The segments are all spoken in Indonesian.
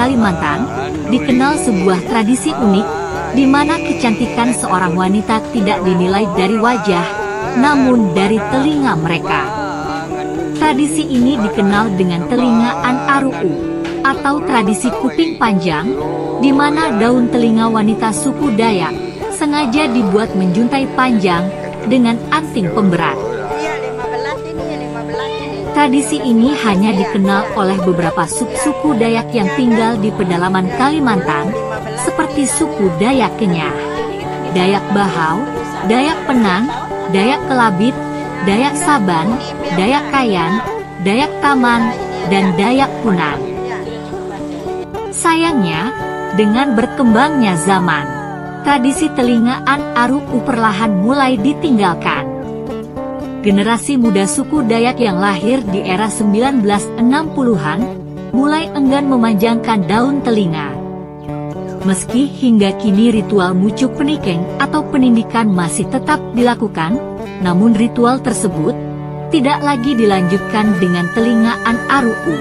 Kalimantan, dikenal sebuah tradisi unik, di mana kecantikan seorang wanita tidak dinilai dari wajah, namun dari telinga mereka. Tradisi ini dikenal dengan telingaan Aruu, atau tradisi kuping panjang, di mana daun telinga wanita suku Dayak sengaja dibuat menjuntai panjang dengan anting pemberat. Tradisi ini hanya dikenal oleh beberapa subsuku Dayak yang tinggal di pedalaman Kalimantan, seperti suku Dayak Kenyah, Dayak Bahau, Dayak Penang, Dayak Kelabit, Dayak Saban, Dayak Kayan, Dayak Taman, dan Dayak Punan. Sayangnya, dengan berkembangnya zaman, tradisi telingaan Aruu perlahan mulai ditinggalkan. Generasi muda suku Dayak yang lahir di era 1960-an mulai enggan memanjangkan daun telinga. Meski hingga kini ritual mucuk penikeng atau penindikan masih tetap dilakukan, namun ritual tersebut tidak lagi dilanjutkan dengan telingaan Aruu.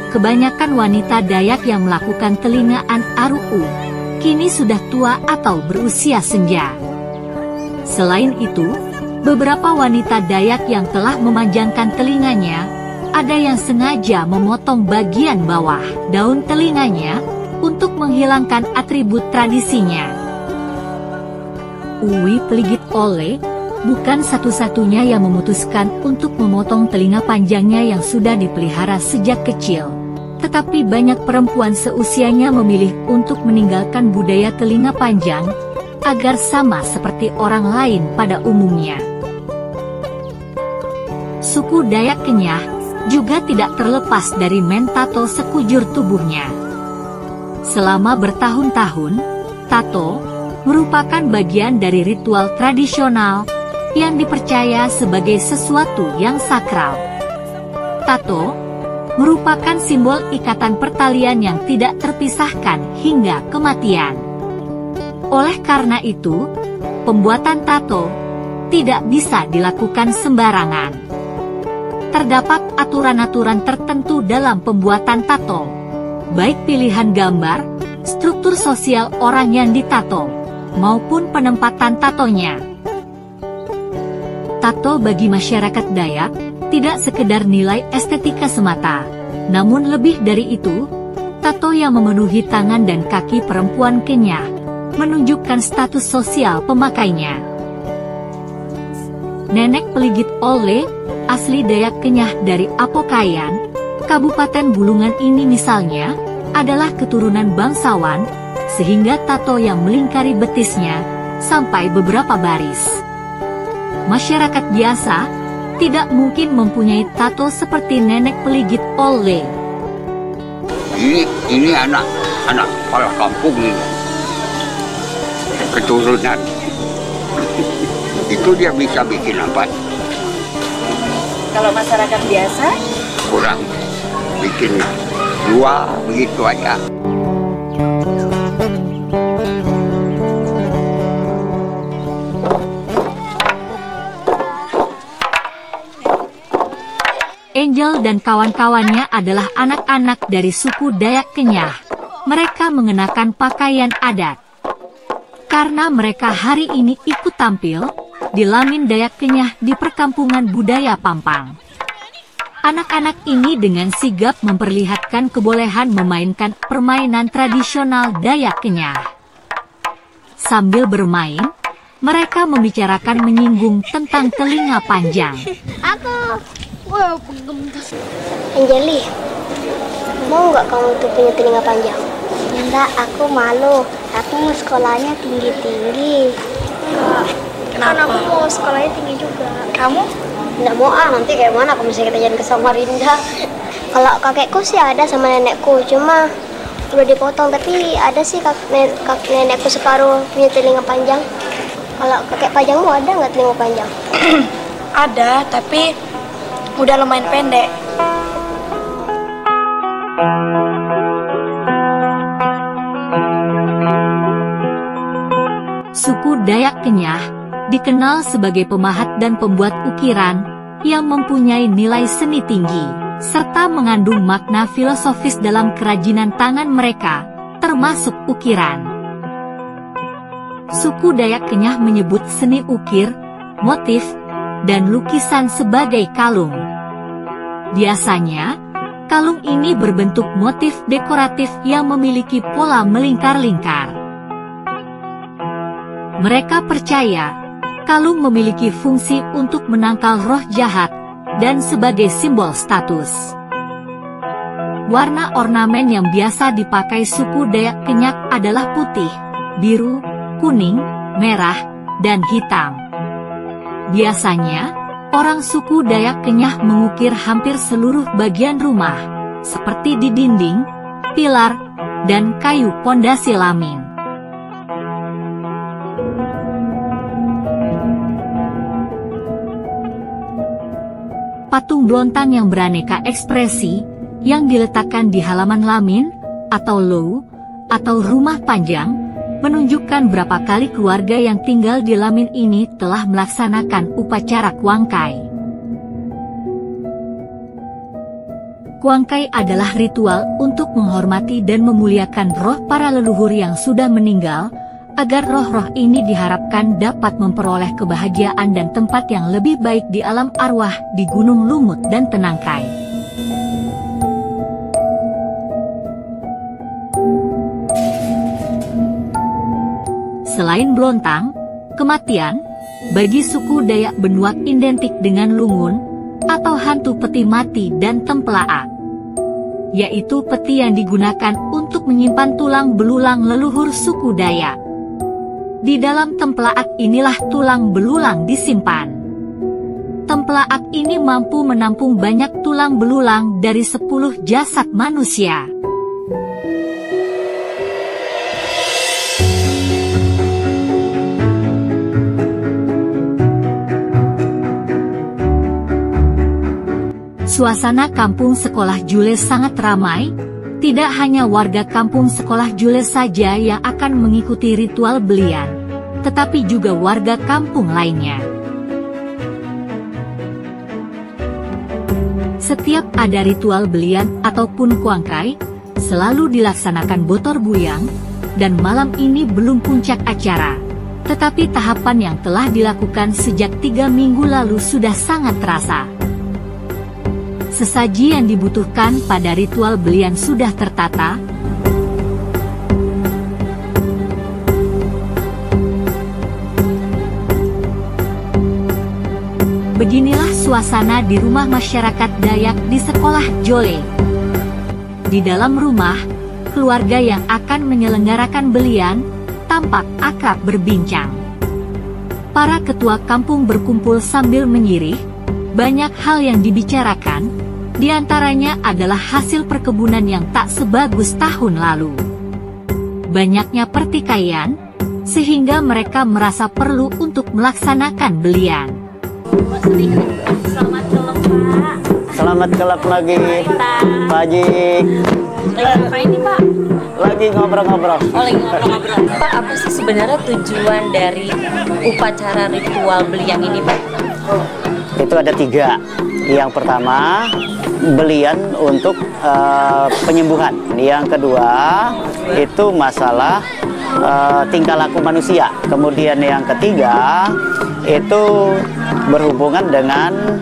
Kebanyakan wanita Dayak yang melakukan telingaan Aruu kini sudah tua atau berusia senja. Selain itu, beberapa wanita Dayak yang telah memanjangkan telinganya, ada yang sengaja memotong bagian bawah daun telinganya untuk menghilangkan atribut tradisinya. Uwi Pligit Ole bukan satu-satunya yang memutuskan untuk memotong telinga panjangnya yang sudah dipelihara sejak kecil, tetapi banyak perempuan seusianya memilih untuk meninggalkan budaya telinga panjang agar sama seperti orang lain pada umumnya. Suku Dayak Kenyah juga tidak terlepas dari mentato sekujur tubuhnya. Selama bertahun-tahun, tato merupakan bagian dari ritual tradisional yang dipercaya sebagai sesuatu yang sakral. Tato merupakan simbol ikatan pertalian yang tidak terpisahkan hingga kematian. Oleh karena itu, pembuatan tato tidak bisa dilakukan sembarangan. Terdapat aturan-aturan tertentu dalam pembuatan tato, baik pilihan gambar, struktur sosial orang yang ditato, maupun penempatan tatonya. Tato bagi masyarakat Dayak tidak sekedar nilai estetika semata, namun lebih dari itu, tato yang memenuhi tangan dan kaki perempuan Kenyah menunjukkan status sosial pemakainya. Nenek Pligit Ole, asli Dayak Kenyah dari Apokayan, Kabupaten Bulungan ini misalnya, adalah keturunan bangsawan, sehingga tato yang melingkari betisnya sampai beberapa baris. Masyarakat biasa tidak mungkin mempunyai tato seperti Nenek Pligit Ole. Ini anak kepala kampung ini, keturunan. Itu dia bisa bikin apa? Kalau masyarakat biasa? Kurang, bikin dua begitu aja. Angel dan kawan-kawannya adalah anak-anak dari suku Dayak Kenyah. Mereka mengenakan pakaian adat. Karena mereka hari ini ikut tampil di Lamin Dayak Kenyah di perkampungan budaya Pampang. Anak-anak ini dengan sigap memperlihatkan kebolehan memainkan permainan tradisional Dayak Kenyah. Sambil bermain, mereka membicarakan menyinggung tentang telinga panjang. Anjeli, mau nggak kamu tuh punya telinga panjang? Enggak, aku malu. Aku mau sekolahnya tinggi-tinggi. Kenapa? Aku mau sekolahnya tinggi juga. Kamu? Enggak mau nanti kayak mana kalau misalnya kita jalan ke Samarinda. Kalau kakekku sih ada sama nenekku, cuma udah dipotong. Tapi ada sih nenekku separuh punya telinga panjang. Kalau kakek panjangmu ada nggak telinga panjang? Ada, tapi udah lumayan pendek. Suku Dayak Kenyah dikenal sebagai pemahat dan pembuat ukiran yang mempunyai nilai seni tinggi. serta mengandung makna filosofis dalam kerajinan tangan mereka, termasuk ukiran. Suku Dayak Kenyah menyebut seni ukir, motif, dan lukisan sebagai kalung. Biasanya, kalung ini berbentuk motif dekoratif yang memiliki pola melingkar-lingkar. Mereka percaya, kalung memiliki fungsi untuk menangkal roh jahat dan sebagai simbol status. Warna ornamen yang biasa dipakai suku Dayak Kenyak adalah putih, biru, kuning, merah, dan hitam. Biasanya, orang suku Dayak Kenyah mengukir hampir seluruh bagian rumah, seperti di dinding, pilar, dan kayu pondasi lamin. Patung blontang yang beraneka ekspresi, yang diletakkan di halaman lamin, atau lou, atau rumah panjang, menunjukkan berapa kali keluarga yang tinggal di lamin ini telah melaksanakan upacara kuangkai. Kuangkai adalah ritual untuk menghormati dan memuliakan roh para leluhur yang sudah meninggal, agar roh-roh ini diharapkan dapat memperoleh kebahagiaan dan tempat yang lebih baik di alam arwah di Gunung Lumut dan Tenangkai. Selain blontang, kematian, bagi suku Dayak Benuak identik dengan lungun, atau hantu peti mati dan tempelaak, yaitu peti yang digunakan untuk menyimpan tulang belulang leluhur suku Dayak. Di dalam tempelaak inilah tulang belulang disimpan. Tempelaak ini mampu menampung banyak tulang belulang dari 10 jasad manusia. Suasana kampung sekolah Jules sangat ramai. Tidak hanya warga kampung sekolah Jules saja yang akan mengikuti ritual belian, tetapi juga warga kampung lainnya. Setiap ada ritual belian ataupun kuangkai, selalu dilaksanakan botor buyang, dan malam ini belum puncak acara. Tetapi tahapan yang telah dilakukan sejak 3 minggu lalu sudah sangat terasa. Sesaji yang dibutuhkan pada ritual belian sudah tertata. Beginilah suasana di rumah masyarakat Dayak di sekolah Jole. Di dalam rumah, keluarga yang akan menyelenggarakan belian tampak akrab berbincang. Para ketua kampung berkumpul sambil menyirih. Banyak hal yang dibicarakan, diantaranya adalah hasil perkebunan yang tak sebagus tahun lalu. Banyaknya pertikaian, sehingga mereka merasa perlu untuk melaksanakan belian. Selamat kelap, Pak. Selamat kelap lagi, Pak Haji. Lagi apa ini, Pak? Lagi ngobrol-ngobrol. Oh, lagi ngobrol-ngobrol. Pak, apa sih sebenarnya tujuan dari upacara ritual belian ini, Pak? Itu ada 3. Yang pertama, belian untuk penyembuhan. Yang kedua, itu masalah tingkah laku manusia. Kemudian yang ketiga, itu berhubungan dengan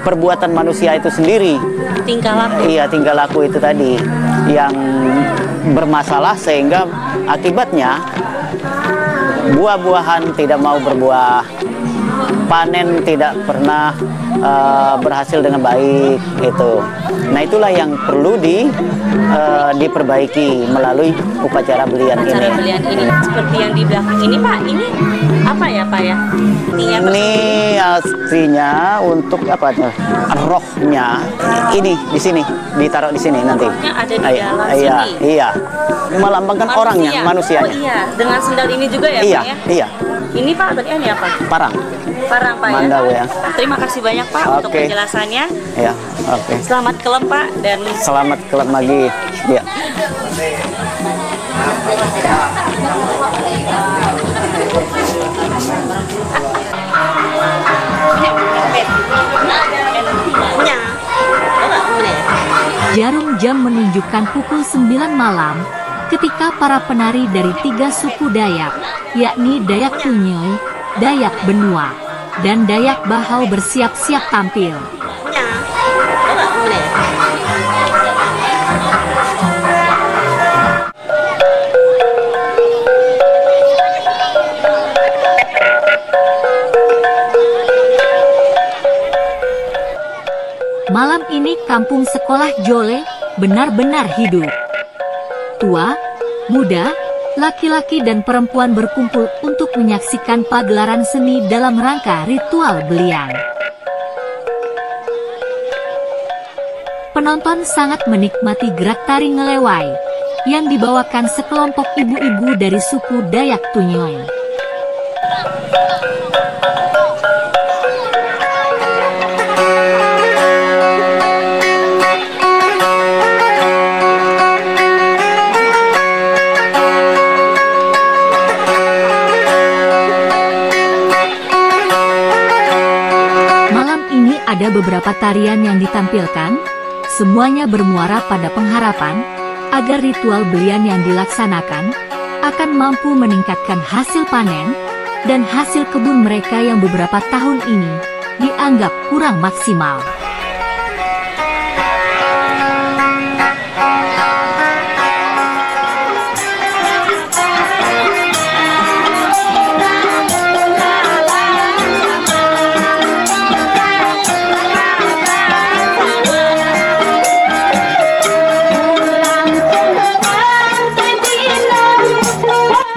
perbuatan manusia itu sendiri. Tingkah laku? Iya, tingkah laku itu tadi. Yang bermasalah sehingga akibatnya buah-buahan tidak mau berbuah. Panen tidak pernah berhasil dengan baik itu. Nah, itulah yang perlu diperbaiki melalui upacara belian ini. Belian ini seperti yang di belakang ini, Pak. Ini apa ya, Pak ya? Ini aslinya untuk apa tuh? Rohnya ini di sini, ditaruh di sini nanti. Rohnya ada di dalam sini. Iya. Melambangkan orangnya, manusianya. Oh iya, dengan sendal ini juga ya, iya, Pak ya? Iya. Ini Pak, tadi ini apa? Parang. Parang, Pak Mandau, ya. Terima kasih banyak, Pak, untuk penjelasannya. Iya, oke. Selamat kelem, Pak, dan selamat kelem lagi. Iya. Jarum jam menunjukkan pukul 9 malam ketika para penari dari 3 suku Dayak, yakni Dayak Tunyoy, Dayak Benua, dan Dayak Bahau bersiap-siap tampil. Malam ini kampung sekolah Jole benar-benar hidup. Tua, muda, laki-laki dan perempuan berkumpul untuk menyaksikan pagelaran seni dalam rangka ritual belian. Penonton sangat menikmati gerak tari ngelewai yang dibawakan sekelompok ibu-ibu dari suku Dayak Tunyoy. Ada beberapa tarian yang ditampilkan, semuanya bermuara pada pengharapan agar ritual belian yang dilaksanakan akan mampu meningkatkan hasil panen dan hasil kebun mereka yang beberapa tahun ini dianggap kurang maksimal.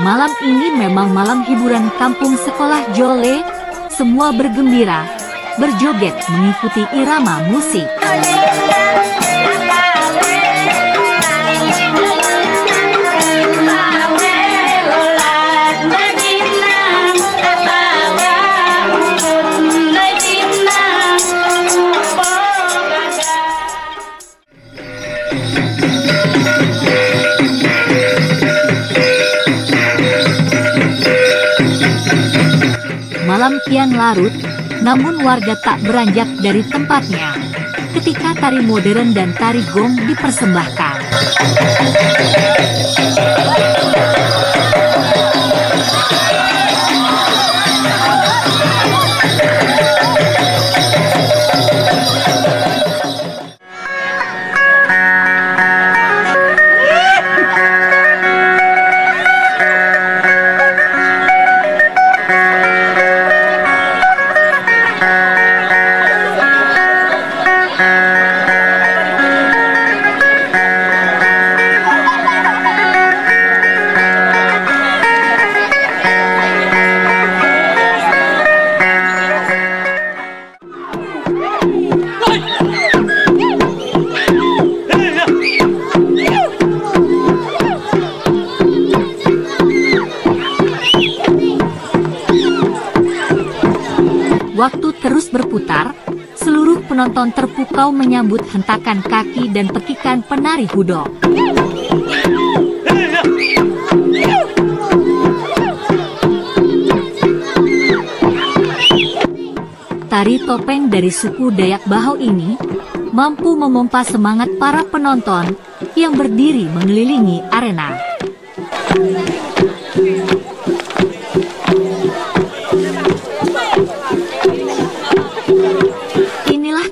Malam ini memang malam hiburan kampung sekolah Jole, semua bergembira, berjoget mengikuti irama musik. Malam kian larut, namun warga tak beranjak dari tempatnya ketika tari modern dan tari gong dipersembahkan. Waktu terus berputar, seluruh penonton terpukau menyambut hentakan kaki dan pekikan penari hudok. Tari topeng dari suku Dayak Bahau ini mampu memompa semangat para penonton yang berdiri mengelilingi arena.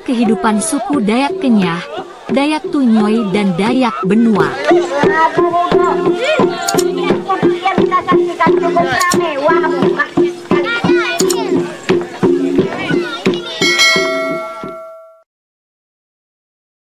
Kehidupan suku Dayak Kenyah, Dayak Tunyoy, dan Dayak Benua. Yang kita saksikan cukup ramai, wah,